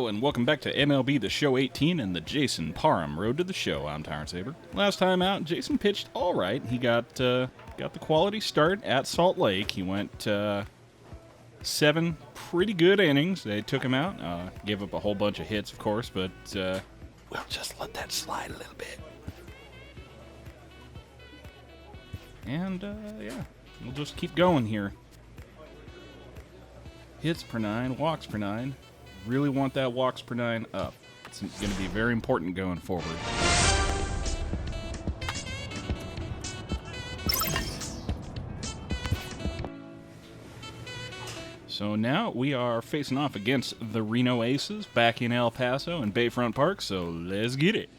and welcome back to MLB The Show 18 and the Jason Parham Road to the Show. I'm Tyrant Saber. Last time out, Jason pitched all right. He got the quality start at Salt Lake. He went 7 pretty good innings. They took him out. Gave up a whole bunch of hits, of course, but we'll just let that slide a little bit. And, yeah, we'll just keep going here. Hits per 9, walks per 9. Really want that walks per 9 up. It's going to be very important going forward. So now we are facing off against the Reno Aces back in El Paso and Bayfront Park, so let's get it.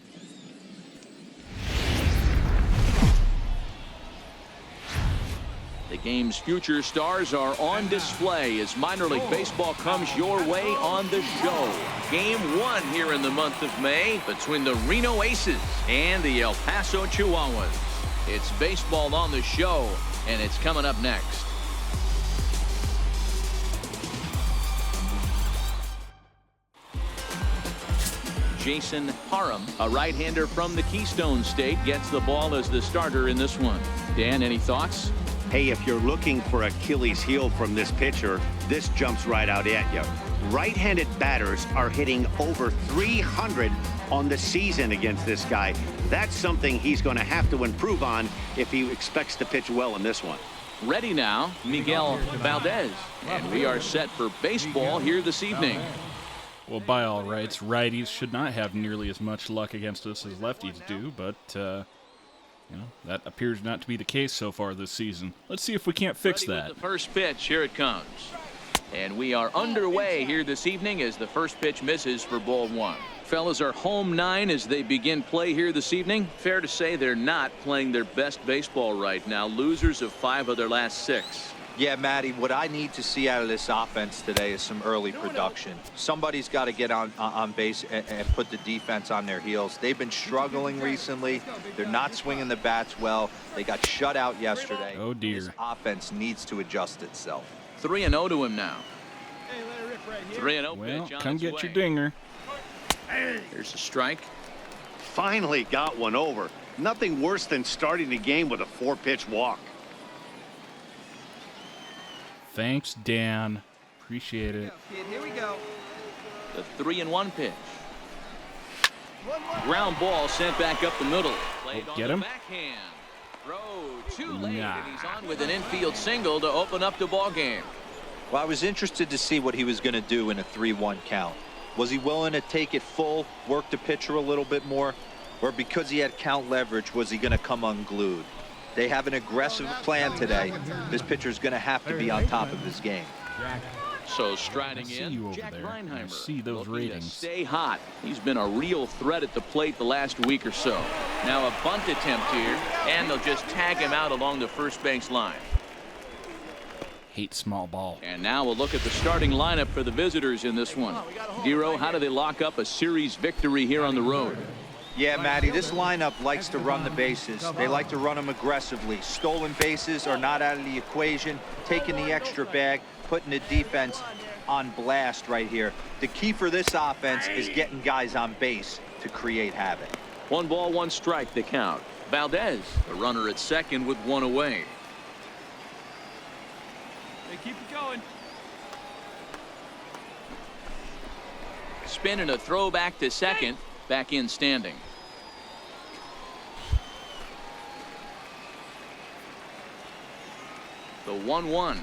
The game's future stars are on display as minor league baseball comes your way on the show. Game 1 here in the month of May between the Reno Aces and the El Paso Chihuahuas. It's baseball on the show, and it's coming up next. Jason Parham, a right-hander from the Keystone State, gets the ball as the starter in this one. Dan, any thoughts? Hey, if you're looking for Achilles heel from this pitcher, this jumps right out at you. Right-handed batters are hitting over 300 on the season against this guy. That's something he's going to have to improve on if he expects to pitch well in this one. Ready now, Miguel Valdez. And we are set for baseball here this evening. Well, by all rights, righties should not have nearly as much luck against us as lefties do, but you know, that appears not to be the case so far this season. Let's see if we can't fix that. The first pitch, here it comes. And we are underway here this evening as the first pitch misses for ball 1. Fellas are home 9 as they begin play here this evening. Fair to say they're not playing their best baseball right now. Losers of 5 of their last 6. Yeah, Matty, what I need to see out of this offense today is some early production. Somebody's got to get on base and put the defense on their heels. They've been struggling recently. They're not swinging the bats well. They got shut out yesterday. Oh, dear. This offense needs to adjust itself. 3-0 to him now. 3-0 Well, pitch on come its get way. your dinger. Here's a strike. Finally got one over. Nothing worse than starting the game with a 4-pitch walk. Thanks, Dan. Appreciate it. Here we go. The 3-1 pitch. Ground ball sent back up the middle. Played on Get the him. backhand. Throw too late, Nah. and he's on with an infield single to open up the ball game. Well, I was interested to see what he was going to do in a 3-1 count. Was he willing to take it full, work the pitcher a little bit more, or because he had count leverage, was he going to come unglued? They have an aggressive plan today. This pitcher's going to have to be on top of his game. So striding I see in, you over Jack there. I REINHEIMER. see those looking to ratings. stay hot. He's been a real threat at the plate the last week or so. Now a bunt attempt here, and they'll just tag him out along the first base line. Hate small ball. And now we'll look at the starting lineup for the visitors in this one. Dero, how do they lock up a series victory here on the road? Yeah, Matty, this lineup likes to run the bases. They like to run them aggressively. Stolen bases are not out of the equation. Taking the extra bag, putting the defense on blast right here. The key for this offense is getting guys on base to create havoc. 1 ball, 1 strike, the count. Valdez, the runner at second with 1 away. They keep it going. Spin and a throw back to second. Back in standing. The 1-1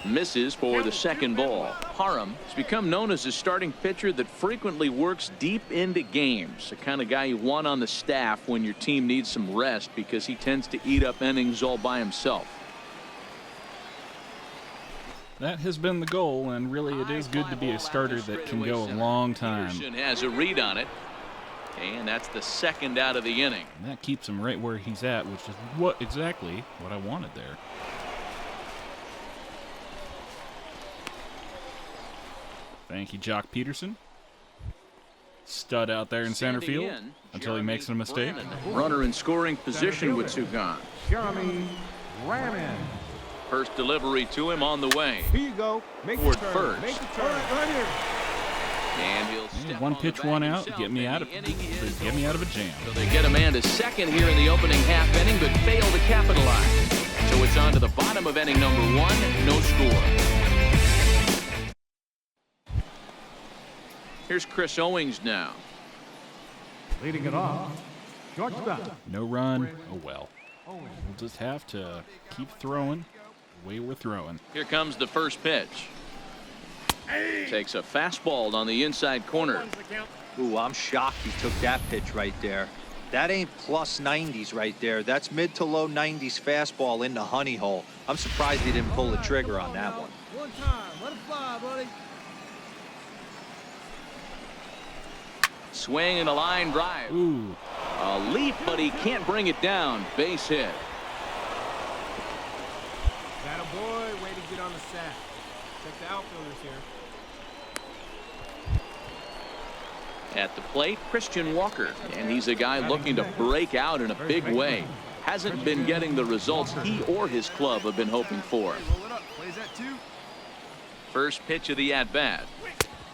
misses for the second ball. Parham has become known as a starting pitcher that frequently works deep into games. The kind of guy you want on the staff when your team needs some rest because he tends to eat up innings all by himself. That has been the goal, and really it is good to be a starter that can go a long time. Peterson has a read on it. And that's the second out of the inning. And that keeps him right where he's at, which is exactly what I wanted there. Thank you, Jock Peterson. Stud out there in center field until he makes a mistake. BRANNON. Runner in scoring position with 2 gone. JEREMI BRANNON. First delivery to him on the way. Here you go. Make Toward the turn. first. Make the turn. Right here. And he'll step one on the pitch, bag one out. himself, Get me and out the of inning is get me out of a jam. So they get a man to second here in the opening half inning, but fail to capitalize. So it's on to the bottom of inning number 1, no score. Here's Chris Owings now. Leading it off, shortstop. No run. Oh well. We'll just have to keep throwing the way we're throwing. Here comes the first pitch. Takes a fastball on the inside corner. Ooh, I'm shocked he took that pitch right there. That ain't plus 90s right there. That's mid to low 90s fastball in the honey hole. I'm surprised he didn't pull the trigger on that one. One time, let it fly, buddy. Swing and a line drive. Ooh. A leap, but he can't bring it down. Base hit. That a boy, way to get on the sack. Check the outfielders here. At the plate, Christian Walker, and he's a guy looking to break out in a big way. Hasn't been getting the results he or his club have been hoping for. Roll it up. Plays that too. First pitch of the at-bat.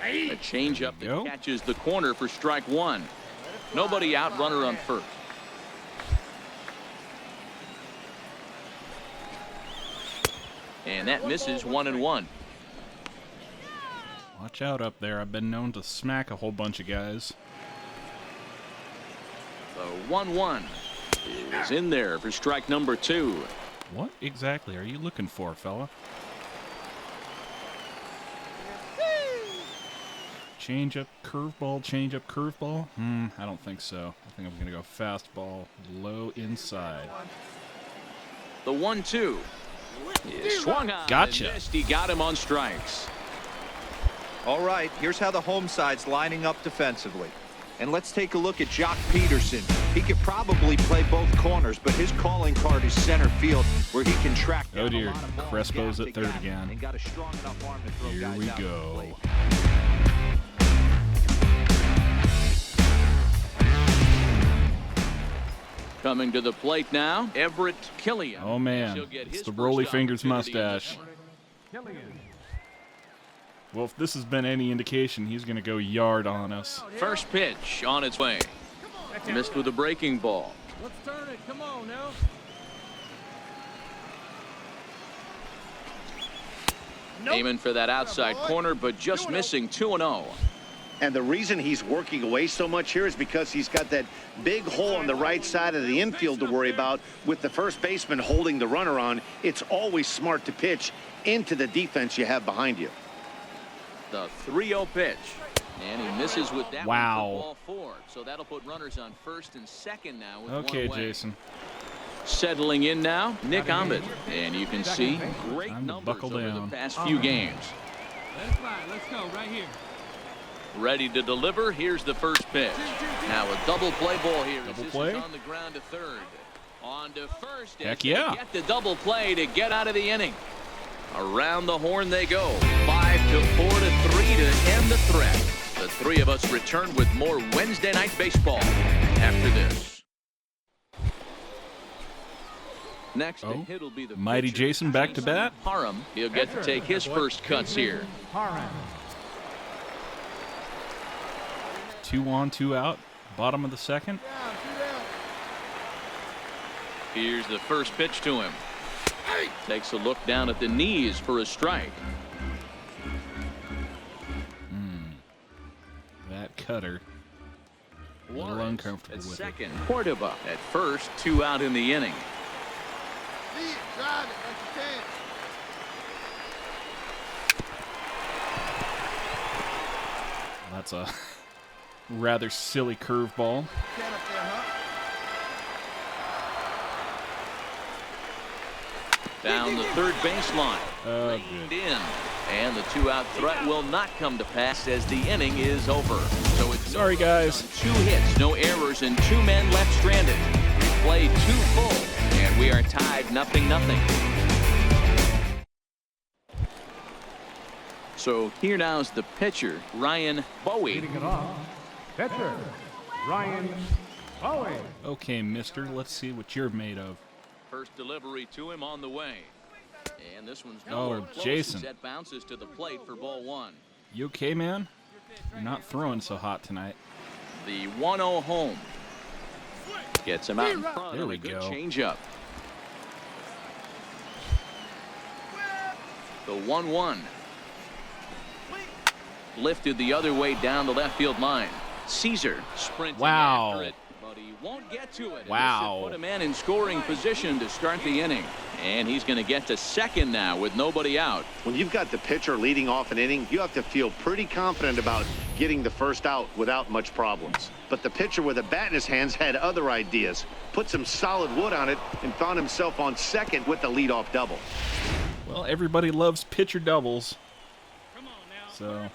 A changeup that catches the corner for strike 1. Nobody out, runner on first. And that misses 1-1. Watch out up there. I've been known to smack a whole bunch of guys. The 1-1 is in there for strike number 2. What exactly are you looking for, fella? Change-up, curveball, change-up, curveball? I don't think so. I think I'm going to go fastball, low inside. The 1-2 is swung on. Gotcha. And missed. He got him on strikes. All right, here's how the home side's lining up defensively. And let's take a look at Jock Peterson. He could probably play both corners, but his calling card is center field, where he can track down Oh dear, a lot of ball Crespo's gaps at third they got, again. and got a strong enough arm to throw Here guys we out to the go. plate. Coming to the plate now, Everett Killian. Oh man, He'll get it's his the first Rolly Fingers opportunity in mustache. Killian. Well, if this has been any indication, he's going to go yard on us. First pitch on its way. Missed with a breaking ball. Let's turn it. Come on now. Aiming for that outside corner, but just missing 2-0. And the reason he's working away so much here is because he's got that big hole on the right side of the infield to worry about. With the first baseman holding the runner on, it's always smart to pitch into the defense you have behind you. The 3-0 pitch. And he misses with that Wow. one for ball 4. So that'll put runners on first and second now with Okay, one away. Jason. Settling in now, Nick Ahmed. And you can see great Time to numbers buckle over down. the past few games. Let it fly. Let's go right here. Ready to deliver. Here's the first pitch. Now a double play ball here. Double This play? is on the ground to third. On to first. Heck as they yeah. Get the double play to get out of the inning. Around the horn they go. 5-4 to 3 to end the threat. The three of us return with more Wednesday Night Baseball after this. Next to hit will be the Mighty pitcher, Jason back to bat. Parham. He'll get to take his first cuts here. Parham. 2 on, 2 out. Bottom of the second. Here's the first pitch to him. Takes a look down at the knees for a strike. That cutter. A little Warren uncomfortable at with it. second. Cordoba at first. 2 out in the inning. That's a rather silly curveball. Down the third baseline. Good. Reined in. And the 2-out threat will not come to pass as the inning is over. So it's Sorry, guys. 2 hits, no errors, and 2 men left stranded. We played 2 full, and we are tied 0-0. So here now is the pitcher, Ryan Bowie. Leading it off, pitcher, Ryan Bowie. Okay, mister, let's see what you're made of. First delivery to him on the way. And this one's Oh, nowhere close Jason. as that bounces to the plate for ball 1. You okay, man? You're not throwing so hot tonight. The 1-0 home. Gets him out in front. There we a good go. Changeup. The 1-1. Lifted the other way down the left field line. Caesar sprinting after it, but he won't get to it. Wow. This should put a man in scoring position to start the inning. And he's going to get to second now with nobody out. When you've got the pitcher leading off an inning, you have to feel pretty confident about getting the first out without much problems. But the pitcher with a bat in his hands had other ideas, put some solid wood on it, and found himself on second with the leadoff double. Well, everybody loves pitcher doubles. So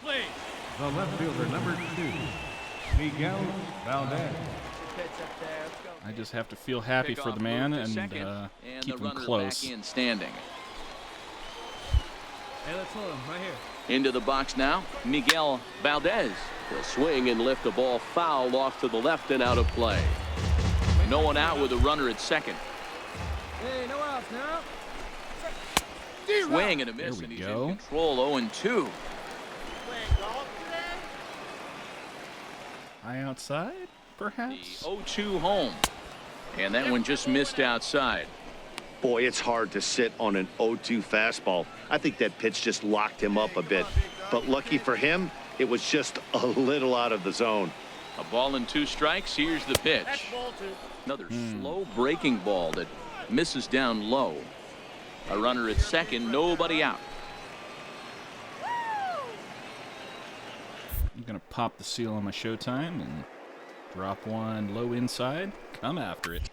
The left fielder, number 2, Miguel Valdez. I just have to feel happy for the man and keep him close. Back in standing. Hey, let's hold him right here. Into the box now, Miguel Valdez. The swing and lift the ball foul off to the left and out of play. No one out with a runner at second. Hey, no outs now. Swing and a miss, There and we he's go. in control. 0-2. High outside, The perhaps? 0-2 home. And that one just missed outside. Boy, it's hard to sit on an 0-2 fastball. I think that pitch just locked him up a bit. But lucky for him, it was just a little out of the zone. A ball and 2 strikes. Here's the pitch. Another slow breaking ball that misses down low. A runner at second, nobody out. I'm going to pop the seal on my showtime and drop one low inside. Come after it.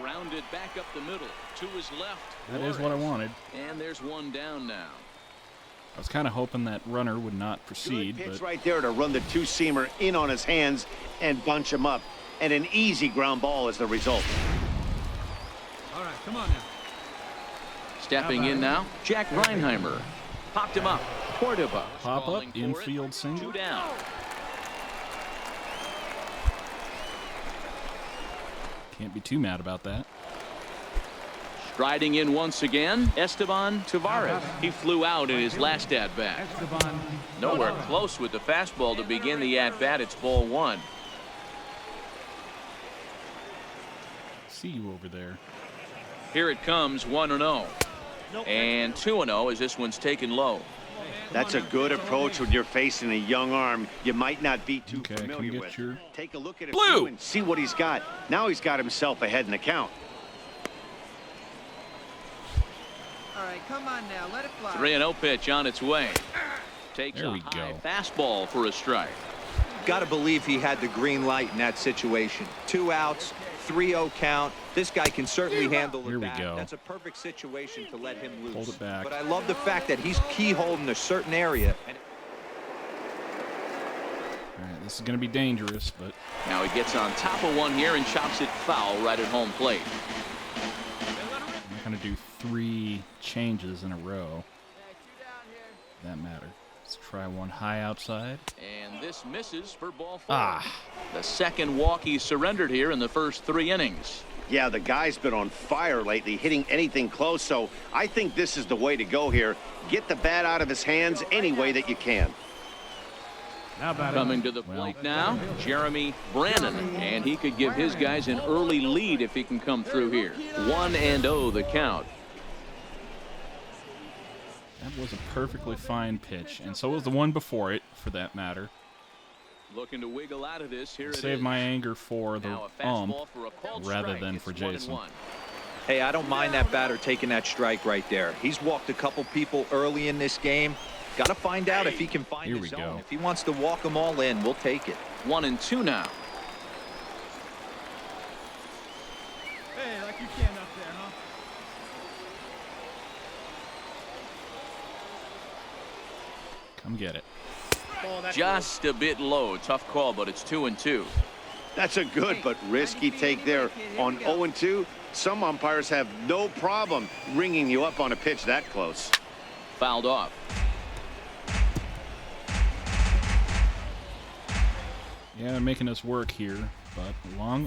Grounded back up the middle to his left. That is what I wanted. And there's one down now. I was kind of hoping that runner would not proceed, Good pitch but right there to run the 2-seamer in on his hands and bunch him up. And an easy ground ball is the result. All right, come on now. Stepping in now, Jack REINHEIMER. Popped him up. Cordoba. pop up, calling for it. infield single. 2 down. Can't be too mad about that. Striding in once again, Esteban Tavares. He flew out in his last at-bat. Esteban. Nowhere close with the fastball to begin the at-bat. It's ball 1. See you over there. Here it comes, 1-0. And 2-0 as this one's taken low. That's a good approach when you're facing a young arm you might not be too Okay, can familiar get with. your Take a look at it blue and see what he's got. Now he's got himself ahead in the count. All right, come on now, let it fly. 3-0 pitch on its way. Takes There a we high go. fastball for a strike. Got to believe he had the green light in that situation. 2 outs, 3-0 count. This guy can certainly handle the Here we bat. go. That's a perfect situation to let him loose. Hold it back. But I love the fact that he's keyholding a certain area. And All right, this is going to be dangerous, but Now he gets on top of one here and chops it foul right at home plate. I'm not going to do 3 changes in a row. That matter. Let's try one high outside. And this misses for ball 4. Ah, The second walk he surrendered here in the first 3 innings. Yeah, the guy's been on fire lately, hitting anything close, so I think this is the way to go here. Get the bat out of his hands any way that you can. Now batting. Coming to the plate now, JEREMI BRANNON. And he could give his guys an early lead if he can come through here. 1-0 the count. that was a perfectly fine pitch, and so was the one before it, for that matter. Looking to wiggle out of this. Here it Save is. my anger for the Now a ump fastball for a called rather strike. than It's for 1-1. Jason. hey, I don't mind that batter taking that strike right there. He's walked a couple people early in this game. Got to find out if he can find Here his we zone. go. If he wants to walk them all in, we'll take it. 1-2 now. Hey, like you can up there, huh? Come get it. Just a bit low. Tough call, but it's 2-2. That's a good but risky take there. On 0-2, some umpires have no problem ringing you up on a pitch that close. Fouled off. Yeah, they're making us work here, but as long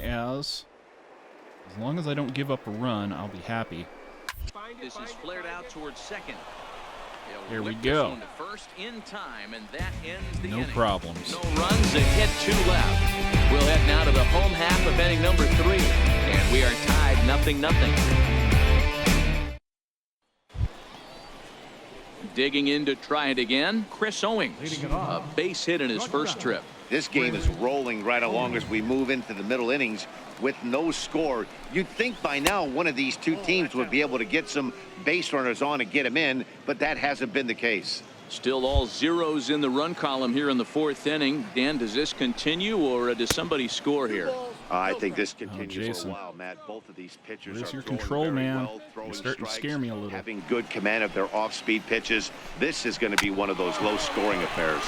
as I don't give up a run, I'll be happy. This is flared out towards second. Here we go. First in time, and that ends the No inning. problems. No runs, a hit, 2 left. We'll head now to the home half of inning number 3, and we are tied 0-0. Digging in to try it again, Chris Owings, a base hit in his first trip. This game is rolling right along as we move into the middle innings with no score. You'd think by now one of these two teams would be able to get some base runners on and get them in, but that hasn't been the case. Still all zeros in the run column here in the 4th inning. Dan, does this continue, or does somebody score here? I think this continues for a Jason. while, Matt. Both of these pitchers Where's are your throwing control, very man? well, throwing You're starting to strikes, scare me a little. having good command of their off-speed pitches. This is going to be one of those low-scoring affairs.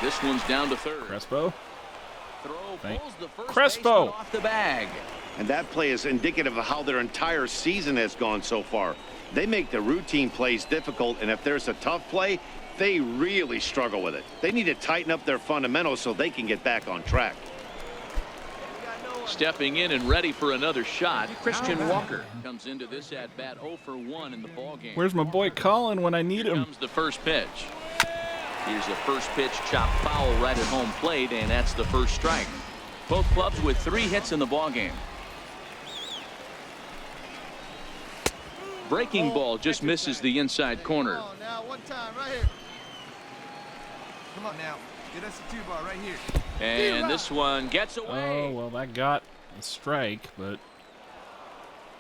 This one's down to third. Crespo. Throw pulls the first Crespo. baseman off the bag. And that play is indicative of how their entire season has gone so far. They make the routine plays difficult, and if there's a tough play, they really struggle with it. They need to tighten up their fundamentals so they can get back on track. Stepping in and ready for another shot, Christian Walker comes into this at bat 0 for 1 in the ballgame. Where's my boy Colin when I need Here him? comes the first pitch. Here's the first pitch, chopped foul right at home plate, and that's the first strike. Both clubs with 3 hits in the ballgame. Breaking ball just misses the inside corner. Come on now, one time, right here. Come on now, get us a 2-ball right here. And this one gets away. Oh, well, that got a strike, but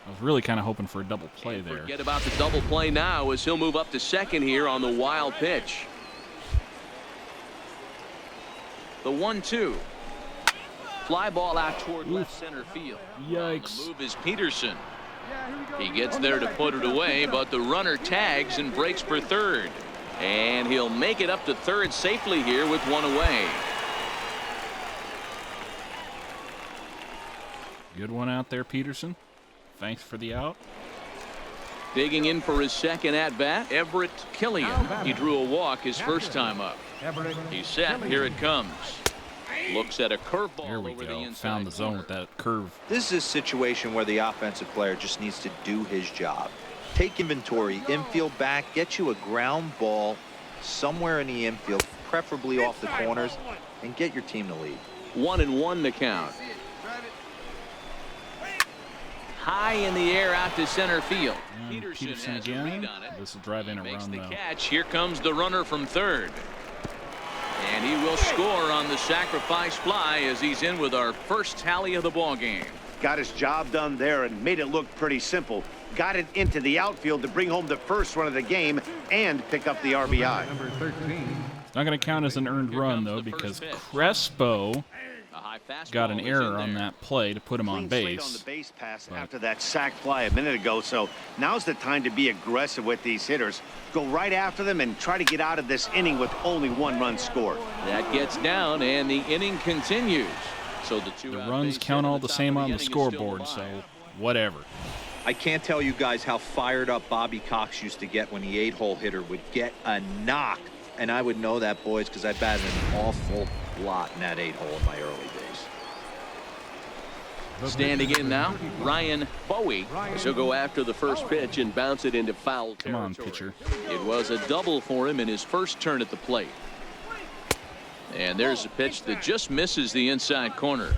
I was really kind of hoping for a double play there. Forget about the double play now as he'll move up to second here on the wild pitch. The 1-2. Fly ball out toward left center field. Yikes. On the move is Peterson. He gets there to put it away, but the runner tags and breaks for third. And he'll make it up to third safely here with 1 away. Good one out there, Peterson. Thanks for the out. Digging in for his second at-bat, Everett Killian. He drew a walk his first time up. He's set. Here it comes. Looks at a curveball There we over the go. inside Found the zone corner. with that curve. This is a situation where the offensive player just needs to do his job. Take inventory, infield back, get you a ground ball somewhere in the infield, preferably off the corners, and get your team to lead. 1-1 to count. High in the air out to center field. And Peterson has a again. read on it. This will drive in a Makes run, the though. catch. Here comes the runner from third. And he will score on the sacrifice fly as he's in with our first tally of the ball game. Got his job done there and made it look pretty simple. Got it into the outfield to bring home the first run of the game and pick up the RBI. Number 13. It's not going to count as an earned Here run, comes though, the first because pitch. Crespo A high fastball got an is error in on there. that play to put him on Clean slate on base. the base pass after that sac fly a minute ago, so now's the time to be aggressive with these hitters. Go right after them and try to get out of this inning with only 1 run scored. That gets down, and the inning continues. So the The runs count all the same on the scoreboard, so whatever. I can't tell you guys how fired up Bobby Cox used to get when the 8-hole hitter would get a knock. And I would know that, boys, because I batted an awful lot in that 8-hole in my early days. Standing in now, Ryan Bowie. He'll go after the first pitch and bounce it into foul Come territory. on, pitcher. It was a double for him in his first turn at the plate. And there's a pitch that just misses the inside corner.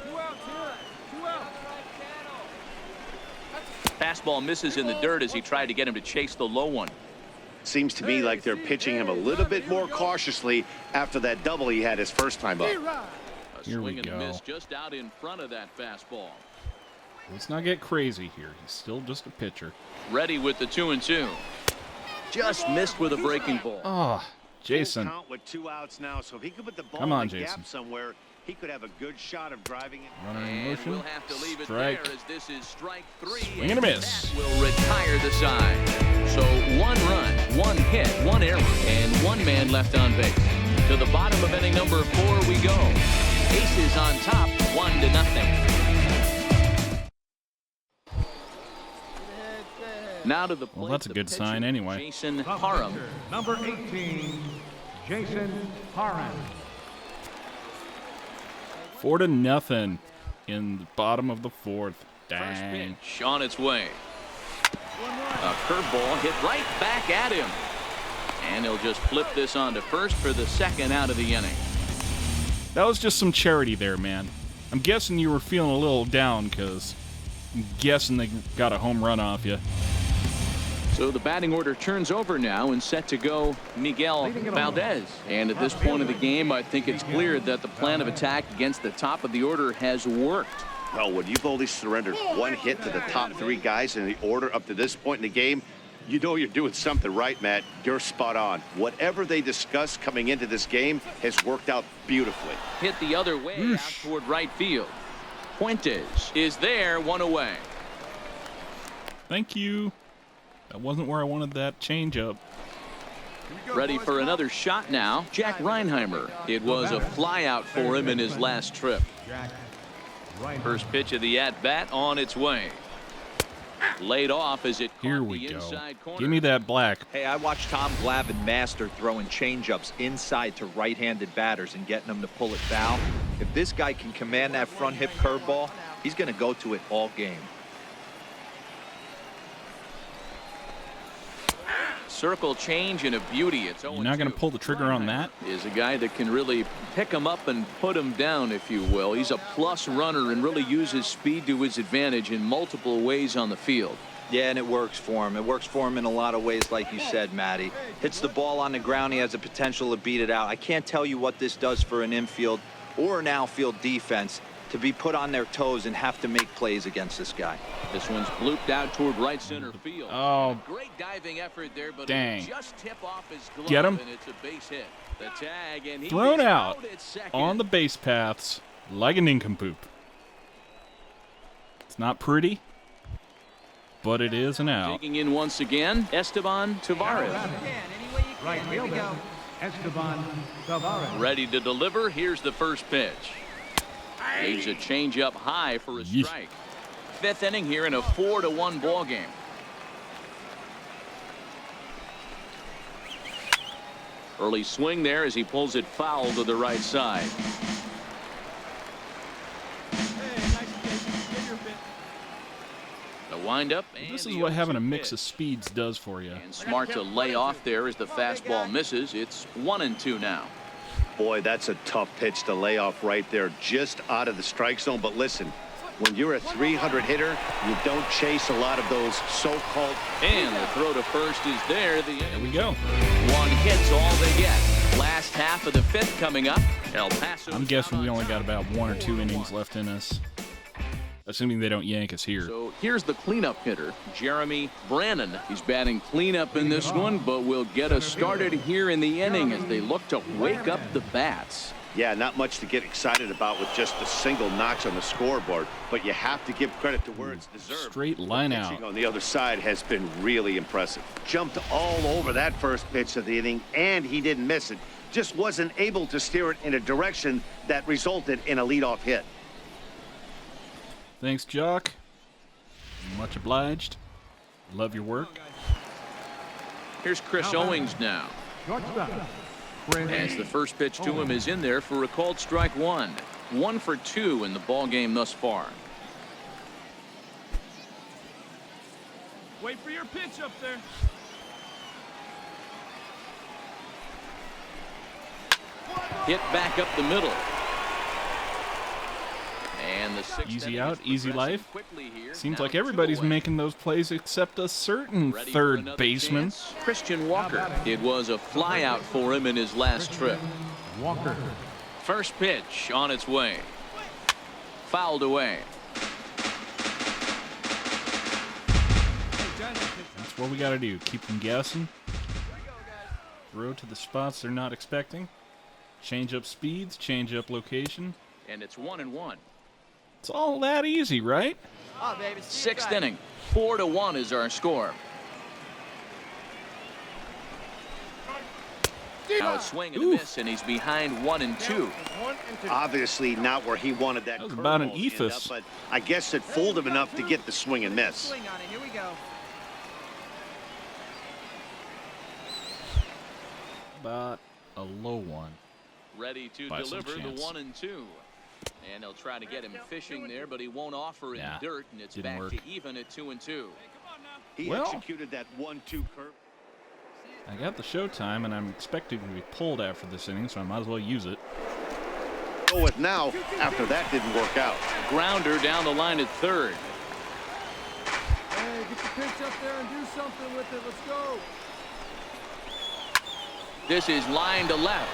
Fastball misses in the dirt as he tried to get him to chase the low one. Seems to me like they're pitching him a little bit more cautiously after that double he had his first time up. A Here we swing and a go. miss just out in front of that fastball. Let's not get crazy here. He's still just a pitcher. Ready with the 2-2. Just missed with a breaking ball. Oh, Jason. Full count with 2 outs now, so if he could put the ball Come on, in the Jason. gap somewhere, he could have a good shot of driving it. Runner in And motion. we'll have to leave it Strike. there as this is strike 3. Swing and a miss. That will retire the side. So 1 run, 1 hit, 1 error, and 1 man left on base. To the bottom of inning number 4 we go. Aces on top, 1-0. Now to the plate. Well, that's a the good pitcher, sign anyway. Jason Parham. Number 18, Jason Parham. 4-0 in the bottom of the 4th. First Dang. pitch on its way. A curveball hit right back at him. And he'll just flip this on to first for the second out of the inning. That was just some charity there, man. I'm guessing you were feeling a little down because I'm guessing they got a home run off you. So the batting order turns over now and set to go Miguel Valdez. And at this point of the game, I think it's clear that the plan of attack against the top of the order has worked. Well, when you've only surrendered one hit to the top three guys in the order up to this point in the game, you know you're doing something right, Matt. You're spot on. Whatever they discussed coming into this game has worked out beautifully. Hit the other way out toward right field. Fuentes is there, one away. Thank you. That wasn't where I wanted that changeup. Ready for another shot now, Jack REINHEIMER. It was a flyout for him in his last trip. First pitch of the at-bat on its way. Laid off as it Here we go. Give me that black. Hey, I watched Tom Glavine master throwing changeups inside to right-handed batters and getting them to pull it foul. If this guy can command that front hip curveball, he's going to go to it all game. Circle change and a beauty. It's You're not going to pull the trigger on that? Is a guy that can really pick him up and put him down, if you will. He's a plus runner and really uses speed to his advantage in multiple ways on the field. Yeah, and it works for him. It works for him in a lot of ways, like you said, Matty. Hits the ball on the ground. He has the potential to beat it out. I can't tell you what this does for an infield or an outfield defense to be put on their toes and have to make plays against this guy. This one's blooped out toward right center field. Oh, great diving effort there, but dang. Just tip off his glove. Get him. And it's a base hit. The tag, and thrown out on the base paths like a nincompoop. It's not pretty, but it is an out. Taking in once again, Esteban Tavares. Right fielder, Esteban Tavares. Ready to deliver. Here's the first pitch. Leaves a changeup high for a strike. Fifth inning here in a 4-1 ball game. Early swing there as he pulls it foul to the right side. The windup. This is what having a mix of speeds does for you. And smart to lay off there as the fastball misses. It's 1-2 now. Boy, that's a tough pitch to lay off right there, just out of the strike zone. But listen, when you're a 300 hitter, you don't chase a lot of those so-called. And the throw to first is there. There we go. One hit's all they get. Last half of the fifth coming up. El Paso. I'm guessing we only got about 1 or 2 innings left in us, assuming they don't yank us here. So here's the cleanup hitter, JEREMI BRANNON. He's batting cleanup in this one, but will get us started here in the inning as they look to wake up the bats. Yeah, not much to get excited about with just a single notch on the scoreboard, but you have to give credit to where it's deserved. Straight line The out. pitching on the other side has been really impressive. Jumped all over that first pitch of the inning, and he didn't miss it. Just wasn't able to steer it in a direction that resulted in a leadoff hit. Thanks, Jock. Much obliged. Love your work. Here's Chris Owings now. Shortstop, As the first pitch to him is in there for a called strike one. 1 for 2 in the ball game thus far. Wait for your pitch up there. Hit back up the middle. And the sixth Easy inning out, is easy progressing life. quickly here. Seems Now like everybody's 2 away. making those plays except a certain Ready for third another baseman. chance. Christian Walker. It was a flyout for him in his last trip. Walker. First pitch on its way. Fouled away. That's what we got to do. Keep them guessing. Throw to the spots they're not expecting. Change up speeds, change up location. And it's 1-1. It's all that easy, right? Sixth inning. 4-1 is our score. Now a swing and a miss, and he's behind 1-2. Obviously not where he wanted that. That was about an curveball to end ephus. up, but I guess it fooled him enough to get the swing and miss. Swing on it. Here we go. About a low one. Ready to By some deliver the chance. 1-2. And they'll try to get him fishing there, but he won't offer in Nah, dirt, and it's didn't back work. to even at 2-2. He Well. executed that 1-2 curve. I got the showtime, and I'm expecting to be pulled after this inning, so I might as well use it. Go with now after that didn't work out. Grounder down the line at third. Hey, get the pitch up there and do something with it. Let's go. This is line to left.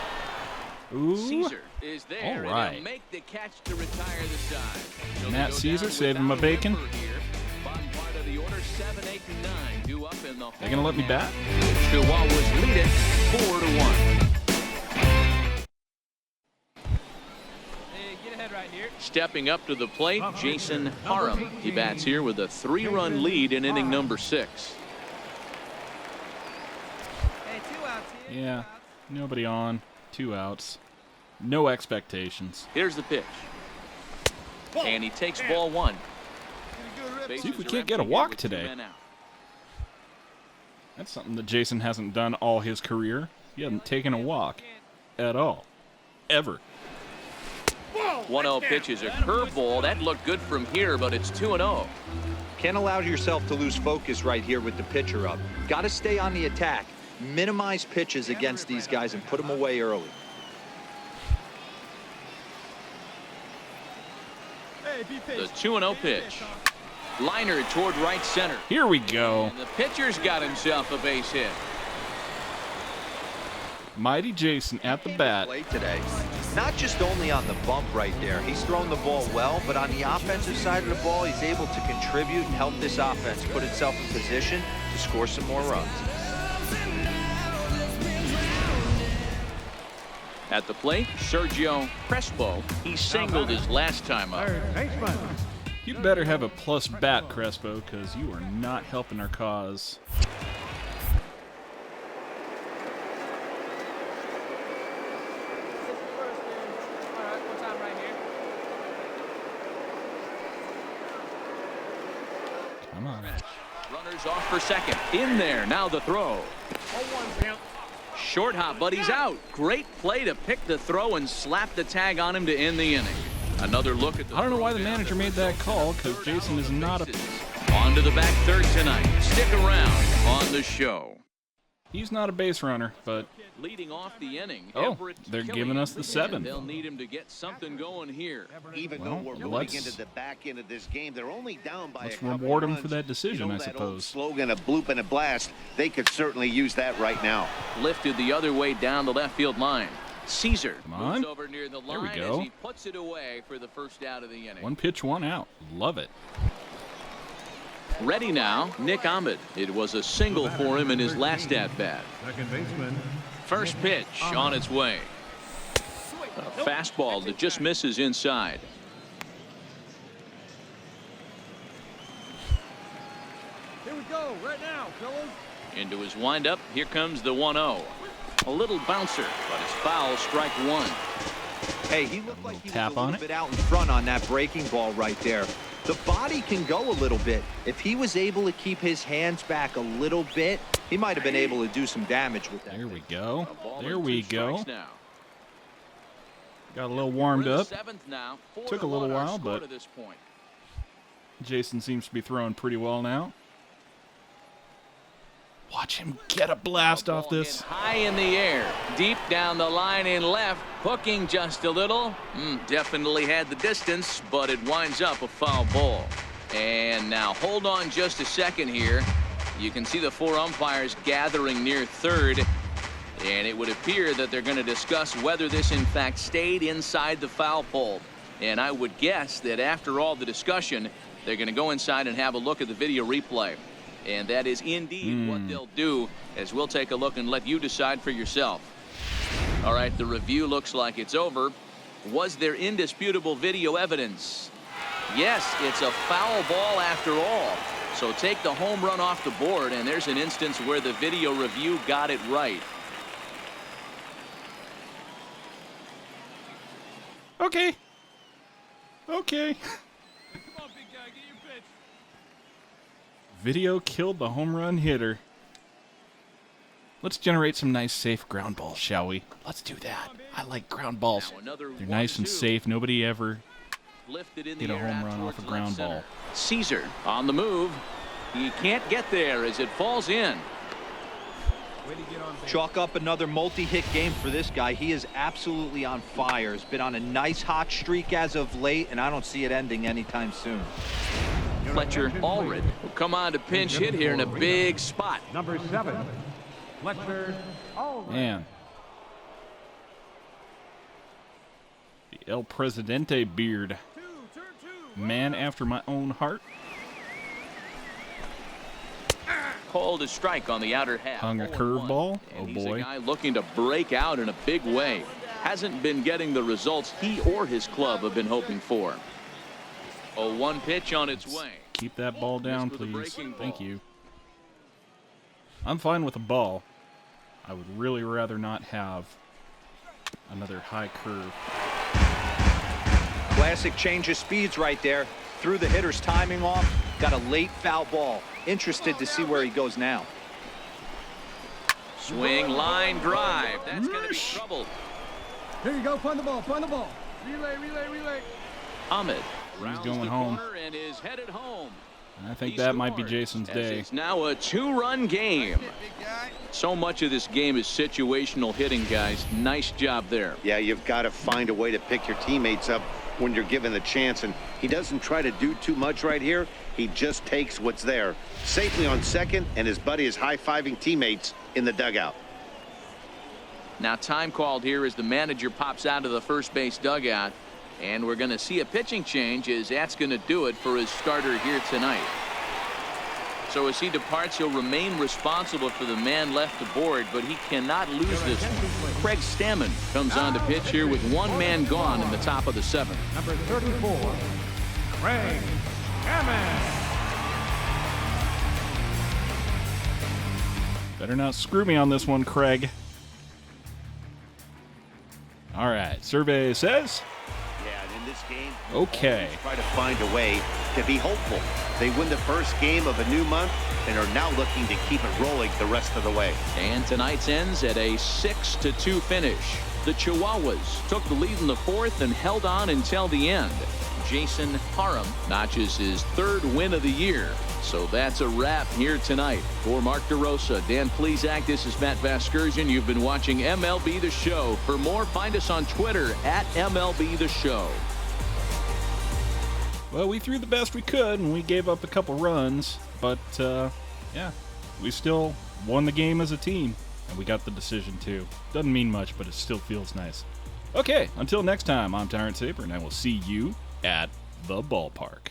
Ooh. Caesar is there. All right. And he'll make the catch to retire the side. So Matt they go Caesar down saving my without a bacon. ripper here. Bottom part of the order, 7, 8, and 9 due up in the They gonna let me bat? Chihuahuas lead it 4-1. Hey, get ahead right here. Stepping up to the plate, Jason Parham. He bats here with a 3-run lead in inning number 6. Hey, 2 outs here. Yeah, nobody on. 2 outs. No expectations. Here's the pitch. And he takes ball 1. See if we can't get a walk today. That's something that Jason hasn't done all his career. He hasn't taken a walk at all. Ever. 1-0 pitch is a curveball. That looked good from here, but it's 2-0. Can't allow yourself to lose focus right here with the pitcher up. Got to stay on the attack. Minimize pitches against these guys and put them away early. The 2-0 pitch. Liner toward right center. Here we go. And the pitcher's got himself a base hit. Mighty Jason at the bat. Play today. Not just only on the bump right there. He's thrown the ball well, but on the offensive side of the ball, he's able to contribute and help this offense put itself in position to score some more runs. At the plate, Sergio Crespo. He singled his last time up. You better have a plus bat, Crespo, because you are not helping our cause. Come on. Runners off for second. In there. Now the throw. Short hop, but he's out. Great play to pick the throw and slap the tag on him to end the inning. Another look at the I don't know why the manager made that call, because Jason is not a... On to the back third tonight. Stick around on the show. He's not a base runner, but... Leading off the inning. Oh, Everett they're Killian. giving us the 7. They'll need him to get something going here. Even Well, though we're moving let's- into the back end of this game, they're only down by Let's a couple reward him runs. for that decision, You know, I that old suppose. slogan, a bloop and a blast. They could certainly use that right now. Lifted the other way down the left field line. Caesar Come on. moves over near the There we line go. as he puts it away for the first out of the inning. 1 pitch, 1 out. Love it. Ready now, Nick Ahmed. It was a single for him in his last at-bat. Second baseman. First pitch on its way. A fastball that just misses inside. Here we go, right now, fellas. Into his windup. Here comes the 1-0. A little bouncer, but it's foul, strike 1. Hey, he looked like he was a Tap on little it. bit out in front on that breaking ball right there. The body can go a little bit. If he was able to keep his hands back a little bit, he might have been able to do some damage with that. There we go. A ball There and we 2 go. strikes now. Got a little warmed We're in the up. 7th now. Took a 4-1 little our while, score but- to this point. Jason seems to be throwing pretty well now. Watch him get a blast off Ball this. hit high in the air, deep down the line in left, hooking just a little. Definitely had the distance, but it winds up a foul ball. And now hold on just a second here. You can see the 4 umpires gathering near third, and it would appear that they're going to discuss whether this in fact stayed inside the foul pole. And I would guess that after all the discussion, they're going to go inside and have a look at the video replay. And that is indeed what they'll do, as we'll take a look and let you decide for yourself. All right, the review looks like it's over. Was there indisputable video evidence? Yes, it's a foul ball after all. So take the home run off the board, and there's an instance where the video review got it right. Okay. Okay. Come on, big guy, get your pitch. Video killed the home run hitter. Let's generate some nice, safe ground balls, shall we? Let's do that. I like ground balls. Now another They're nice and 1-2. safe. Nobody ever Lifted in hit the a air home out run off a towards ground left center. ball. Caesar on the move. He can't get there as it falls in. Way to get on base. Chalk up another multi-hit game for this guy. He is absolutely on fire. He's been on a nice hot streak as of late, and I don't see it ending anytime soon. Fletcher Allred will come on to pinch hit here in a big spot. Number 7, Fletcher Allred. Man. The El Presidente beard. Man after my own heart. Called a strike on the outer half. Hung a 0-1. curveball. Oh And he's a boy. guy looking to break out in a big way. Hasn't been getting the results he or his club have been hoping for. 0-1 pitch on its way. Keep that ball down, Missed with a please. breaking Thank ball. you. I'm fine with a ball. I would really rather not have another high curve. Classic change of speeds right there. Threw the hitter's timing off. Got a late foul ball. Interested to see where he goes now. Swing, line drive. That's going to be trouble. Here you go. Find the ball. Find the ball. Relay. Ahmed He's rounds going the home. corner and is headed home. And I think He that might be scores, Jason's as day. It's now a 2-run game. So much of this game is situational hitting, guys. Nice job there. Yeah, you've got to find a way to pick your teammates up when you're given the chance, and he doesn't try to do too much right here. He just takes what's there. Safely on second, and his buddy is high-fiving teammates in the dugout. Now time called here as the manager pops out of the first base dugout. And we're going to see a pitching change as that's going to do it for his starter here tonight. So as he departs, he'll remain responsible for the man left aboard, but he cannot lose this one. Craig Stammen comes on to pitch here with one man gone in the top of the 7th. Number 34, Craig Stammen. Better not screw me on this one, Craig. All right, survey says... Yeah, and in this game, Okay. always try to find a way to be hopeful. They win the first game of a new month and are now looking to keep it rolling the rest of the way. And tonight's ends at a 6-2 finish. The Chihuahuas took the lead in the 4th and held on until the end. Jason Parham notches his 3rd win of the year. So that's a wrap here tonight. For Mark DeRosa, Dan Plesac, this is Matt Vasgersian. You've been watching MLB The Show. For more, find us on Twitter at MLB The Show. Well, we threw the best we could, and we gave up a couple runs. But, yeah, we still won the game as a team. And we got the decision, too. Doesn't mean much, but it still feels nice. Okay, until next time, I'm Tyrant Saber, and I will see you at the ballpark.